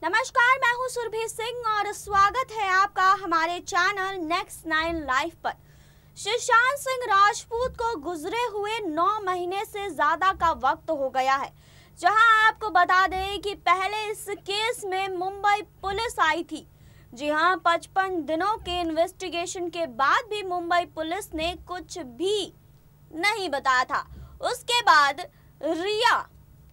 नमस्कार, मैं हूं सुरभि सिंह और स्वागत है आपका हमारे चैनल नेक्स्ट 9 लाइव पर। सुशांत सिंह राजपूत को गुजरे हुए 9 महीने से ज्यादा का वक्त हो गया है। जहां आपको बता दें कि पहले इस केस में मुंबई पुलिस आई थी। जी हां, 55 दिनों के इन्वेस्टिगेशन के बाद भी मुंबई पुलिस ने कुछ भी नहीं बताया था। उसके बाद रिया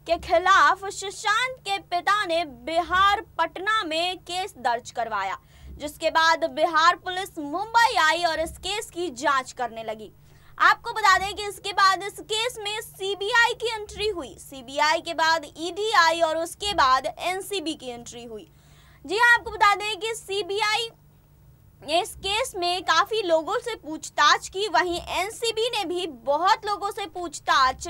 के खिलाफ सुशांत के पिता ने बिहार पटना में केस दर्ज करवाया, जिसके बाद बिहार पुलिस मुंबई आई और इस केस की जांच करने लगी। आपको बता दें कि इसके बाद इस केस में सीबीआई की एंट्री हुई। सीबीआई के बाद ईडी आई और उसके बाद एनसीबी की एंट्री हुई। जी हाँ, आपको बता दें कि सीबीआई ने इस केस में काफी लोगों से पूछताछ की, वहीं एनसीबी ने भी बहुत लोगों से पूछताछ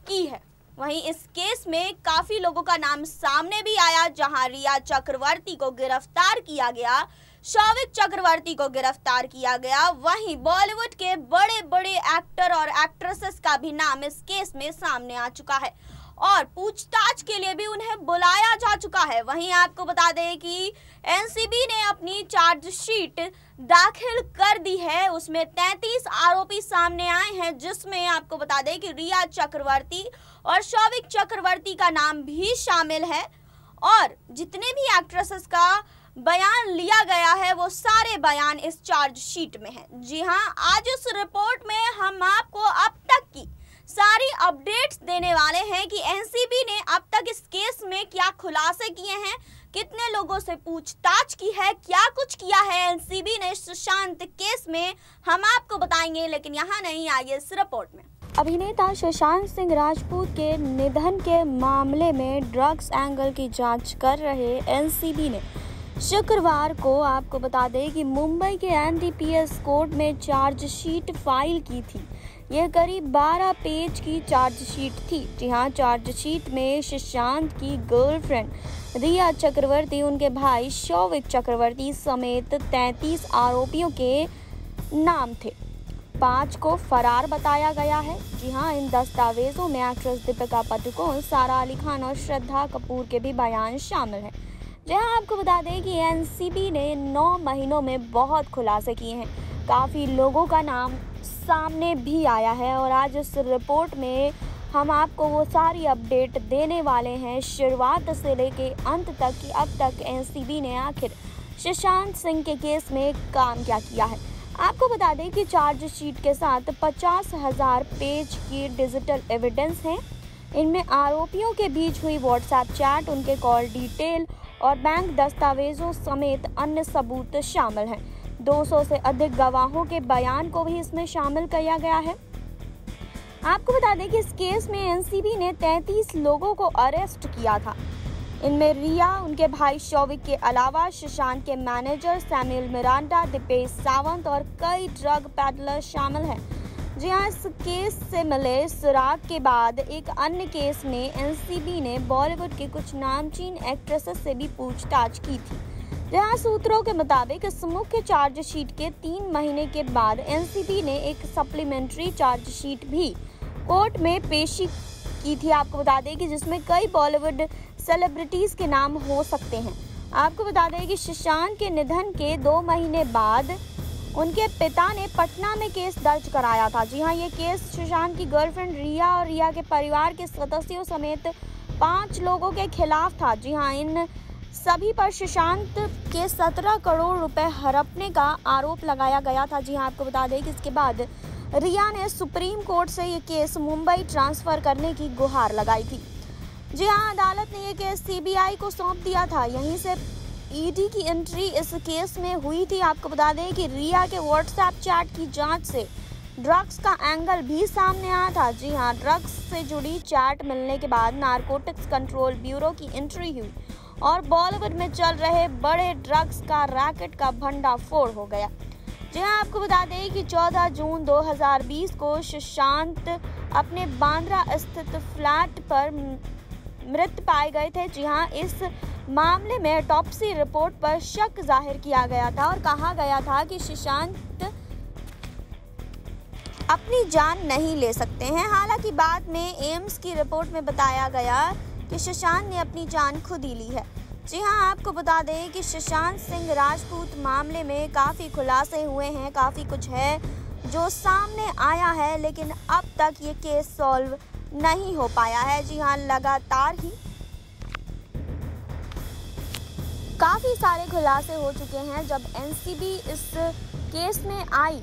की है। वहीं इस केस में काफी लोगों का नाम सामने भी आया, जहां रिया चक्रवर्ती को गिरफ्तार किया गया, शौविक चक्रवर्ती को गिरफ्तार किया गया। वहीं बॉलीवुड के बड़े बड़े एक्टर और एक्ट्रेसेस का भी नाम इस केस में सामने आ चुका है और पूछताछ के लिए भी उन्हें बुलाया जा चुका है। वहीं आपको बता दें कि एनसीबी ने अपनी चार्जशीट दाखिल कर दी है। उसमें 33 आरोपी सामने आए हैं, जिसमें आपको बता दें कि रिया चक्रवर्ती और शौविक चक्रवर्ती का नाम भी शामिल है और जितने भी एक्ट्रेसेस का बयान लिया गया है वो सारे बयान इस चार्जशीट में हैं। जी हाँ, आज इस रिपोर्ट में हम आपको अब तक की सारी अपडेट्स देने वाले हैं कि एनसीबी ने अब तक इस केस में क्या खुलासे किए हैं, कितने लोगों से पूछताछ की है, क्या कुछ किया है एनसीबी ने सुशांत केस में, हम आपको बताएंगे। लेकिन यहाँ नहीं, आइए इस रिपोर्ट में। अभिनेता सुशांत सिंह राजपूत के निधन के मामले में ड्रग्स एंगल की जांच कर रहे एनसीबी ने शुक्रवार को आपको बता दें कि मुंबई के एनडीपीएस कोर्ट में चार्जशीट फाइल की थी। यह करीब 12 पेज की चार्जशीट थी। जी हाँ, चार्जशीट में सुशांत की गर्लफ्रेंड रिया चक्रवर्ती, उनके भाई शौविक चक्रवर्ती समेत 33 आरोपियों के नाम थे। 5 को फरार बताया गया है। जी हाँ, इन दस्तावेजों में एक्ट्रेस दीपिका पादुकोण, सारा अली खान और श्रद्धा कपूर के भी बयान शामिल हैं। जहां आपको बता दें कि एनसीबी ने 9 महीनों में बहुत खुलासे किए हैं, काफ़ी लोगों का नाम सामने भी आया है और आज इस रिपोर्ट में हम आपको वो सारी अपडेट देने वाले हैं, शुरुआत से लेके अंत तक कि अब तक एनसीबी ने आखिर सुशांत सिंह के केस में काम क्या किया है। आपको बता दें कि चार्जशीट के साथ 50,000 पेज की डिजिटल एविडेंस हैं। इनमें आरोपियों के बीच हुई व्हाट्सएप चैट, उनके कॉल डिटेल और बैंक दस्तावेजों समेत अन्य सबूत शामिल हैं। 200 से अधिक गवाहों के बयान को भी इसमें शामिल किया गया है। आपको बता दें कि इस केस में एनसीबी ने 33 लोगों को अरेस्ट किया था। इनमें रिया, उनके भाई शौविक के अलावा सुशांत के manager Samuel Miranda, Dipesh Sawant और कई ड्रग पैडलर शामिल हैं। जी हाँ, इस केस से मिले सुराग के बाद एक अन्य केस में एनसीबी ने बॉलीवुड के कुछ नामचीन एक्ट्रेसेस से भी पूछताछ की थी। जहां सूत्रों के मुताबिक इस मुख्य चार्जशीट के 3 महीने के बाद एनसीबी ने एक सप्लीमेंट्री चार्जशीट भी कोर्ट में पेशी की थी। आपको बता दें कि जिसमें कई बॉलीवुड सेलिब्रिटीज के नाम हो सकते हैं। आपको बता दें कि सुशांत के निधन के 2 महीने बाद उनके पिता ने पटना में केस दर्ज कराया था। जी हाँ, ये केस सुशांत की गर्लफ्रेंड रिया और रिया के परिवार के सदस्यों समेत 5 लोगों के खिलाफ था। जी हाँ, इन सभी पर सुशांत के 17 करोड़ रुपए हड़पने का आरोप लगाया गया था। जी हाँ, आपको बता दें कि इसके बाद रिया ने सुप्रीम कोर्ट से ये केस मुंबई ट्रांसफर करने की गुहार लगाई थी। जी हाँ, अदालत ने ये केस सीबीआई को सौंप दिया था। यहीं से ईडी की एंट्री इस केस में हुई थी। आपको बता दें कि रिया के व्हाट्सएप चैट की जांच से ड्रग्स का एंगल भी सामने आया था। जी हाँ, ड्रग्स से जुड़ी चैट मिलने के बाद नारकोटिक्स कंट्रोल ब्यूरो की एंट्री हुई और बॉलीवुड में चल रहे बड़े ड्रग्स का रैकेट का भंडाफोड़ हो गया। जी हाँ, आपको बता दें कि 14 जून 2020 को सुशांत अपने बांद्रा स्थित फ्लैट पर मृत पाए गए थे। जी हाँ, इस मामले में ऑटोप्सी रिपोर्ट पर शक जाहिर किया गया था और कहा गया था कि सुशांत अपनी जान नहीं ले सकते हैं। हालांकि बाद में एम्स की रिपोर्ट में बताया गया कि सुशांत ने अपनी जान खुद ही ली है। जी हाँ, आपको बता दें कि सुशांत सिंह राजपूत मामले में काफ़ी खुलासे हुए हैं, काफ़ी कुछ है जो सामने आया है, लेकिन अब तक ये केस सॉल्व नहीं हो पाया है। जी हाँ, लगातार ही काफ़ी सारे खुलासे हो चुके हैं। जब एनसीबी इस केस में आई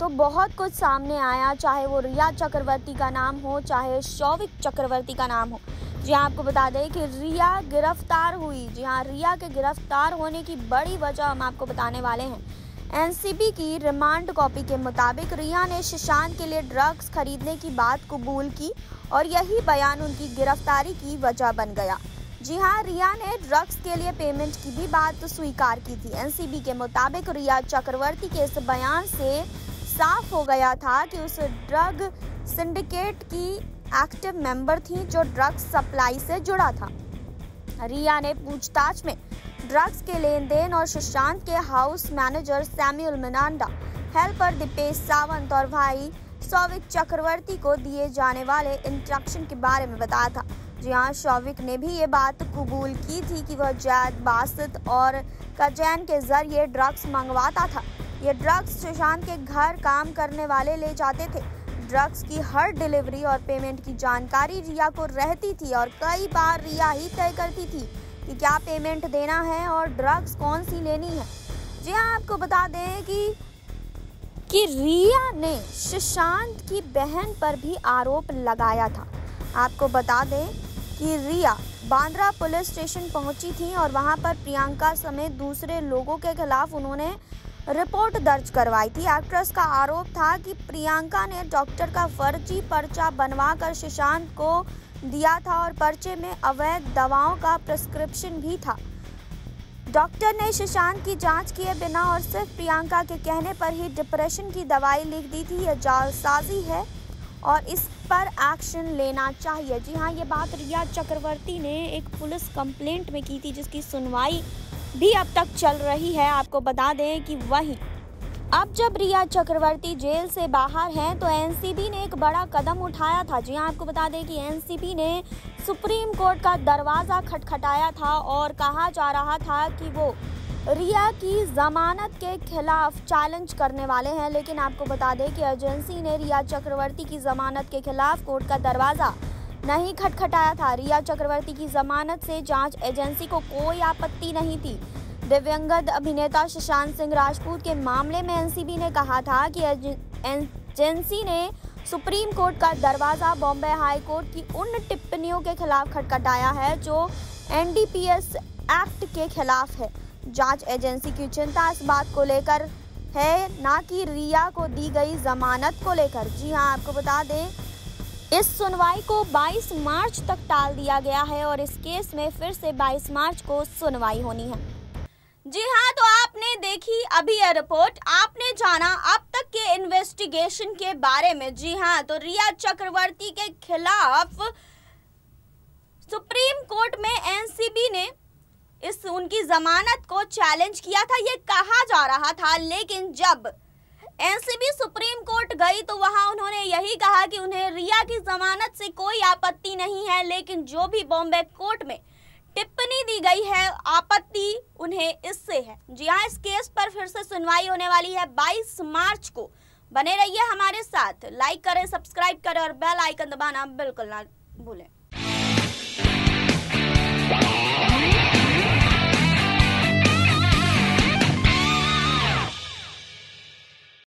तो बहुत कुछ सामने आया, चाहे वो रिया चक्रवर्ती का नाम हो, चाहे शौविक चक्रवर्ती का नाम हो। जी हाँ, आपको बता दें कि रिया गिरफ्तार हुई। जी हाँ, रिया के गिरफ्तार होने की बड़ी वजह हम आपको बताने वाले हैं। एनसीबी की रिमांड कॉपी के मुताबिक रिया ने सुशांत के लिए ड्रग्स खरीदने की बात कबूल की और यही बयान उनकी गिरफ्तारी की वजह बन गया। जी हाँ, रिया ने ड्रग्स के लिए पेमेंट की भी बात स्वीकार की थी। एनसीबी के मुताबिक रिया चक्रवर्ती के इस बयान से साफ हो गया था कि उस ड्रग सिंडिकेट की एक्टिव मेंबर थी जो ड्रग्स सप्लाई से जुड़ा था। रिया ने पूछताछ में ड्रग्स के लेन देन और सुशांत के house manager Samuel Miranda, helper Dipesh Sawant और भाई शौविक चक्रवर्ती को दिए जाने वाले इंस्ट्रक्शन के बारे में बताया था। जी हाँ, शौविक ने भी ये बात कबूल की थी कि वह जैद बासित और कजैन के जरिए ड्रग्स मंगवाता था। ये ड्रग्स सुशांत के घर काम करने वाले ले जाते थे। ड्रग्स की हर डिलीवरी और पेमेंट की जानकारी रिया को रहती थी और कई बार रिया ही तय करती थी कि क्या पेमेंट देना है और ड्रग्स कौन सी लेनी है। जी हाँ, आपको बता दें कि रिया ने सुशांत की बहन पर भी आरोप लगाया था। आपको बता दें कि रिया बांद्रा पुलिस स्टेशन पहुंची थी और वहां पर प्रियंका समेत दूसरे लोगों के खिलाफ उन्होंने रिपोर्ट दर्ज करवाई थी। एक्ट्रेस का आरोप था कि प्रियंका ने डॉक्टर का फर्जी पर्चा बनवाकर सुशांत को दिया था और पर्चे में अवैध दवाओं का प्रिस्क्रिप्शन भी था। डॉक्टर ने सुशांत की जांच किए बिना और सिर्फ प्रियंका के कहने पर ही डिप्रेशन की दवाई लिख दी थी। यह जालसाजी है और इस पर एक्शन लेना चाहिए। जी हाँ, ये बात रिया चक्रवर्ती ने एक पुलिस कंप्लेंट में की थी, जिसकी सुनवाई भी अब तक चल रही है। आपको बता दें कि वहीं अब जब रिया चक्रवर्ती जेल से बाहर हैं तो एनसीबी ने एक बड़ा कदम उठाया था। जी हाँ, आपको बता दें कि एनसीबी ने सुप्रीम कोर्ट का दरवाज़ा खटखटाया था और कहा जा रहा था कि वो रिया की जमानत के खिलाफ चैलेंज करने वाले हैं। लेकिन आपको बता दें कि एजेंसी ने रिया चक्रवर्ती की जमानत के खिलाफ कोर्ट का दरवाज़ा नहीं खटखटाया था। रिया चक्रवर्ती की जमानत से जांच एजेंसी को कोई आपत्ति नहीं थी। दिवंगत अभिनेता सुशांत सिंह राजपूत के मामले में एनसीबी ने कहा था कि एजेंसी ने सुप्रीम कोर्ट का दरवाज़ा बॉम्बे हाई कोर्ट की उन टिप्पणियों के खिलाफ खटखटाया है जो एनडीपीएस एक्ट के खिलाफ है। जांच एजेंसी की चिंता इस बात को लेकर है, ना कि रिया को दी गई जमानत को लेकर। जी हाँ, आपको बता दें इस सुनवाई को 22 मार्च तक टाल दिया गया है और इस केस में फिर से 22 मार्च को सुनवाई होनी है। जी हाँ, तो आपने देखी अभी यह रिपोर्ट, आपने जाना अब तक के इन्वेस्टिगेशन के बारे में। जी हाँ, तो रिया चक्रवर्ती के खिलाफ सुप्रीम कोर्ट में एनसीबी ने उनकी जमानत को चैलेंज किया था, ये कहा जा रहा था। लेकिन जब एनसीबी सुप्रीम कोर्ट गई तो वहां उन्होंने यही कहा कि उन्हें रिया की जमानत से कोई आपत्ति नहीं है, लेकिन जो भी बॉम्बे कोर्ट में टिप्पणी दी गई है, आपत्ति उन्हें इससे है। जी हाँ, इस केस पर फिर से सुनवाई होने वाली है 22 मार्च को। बने रहिए हमारे साथ, लाइक करें, सब्सक्राइब करें और बेल आइकन दबाना बिल्कुल ना भूलें।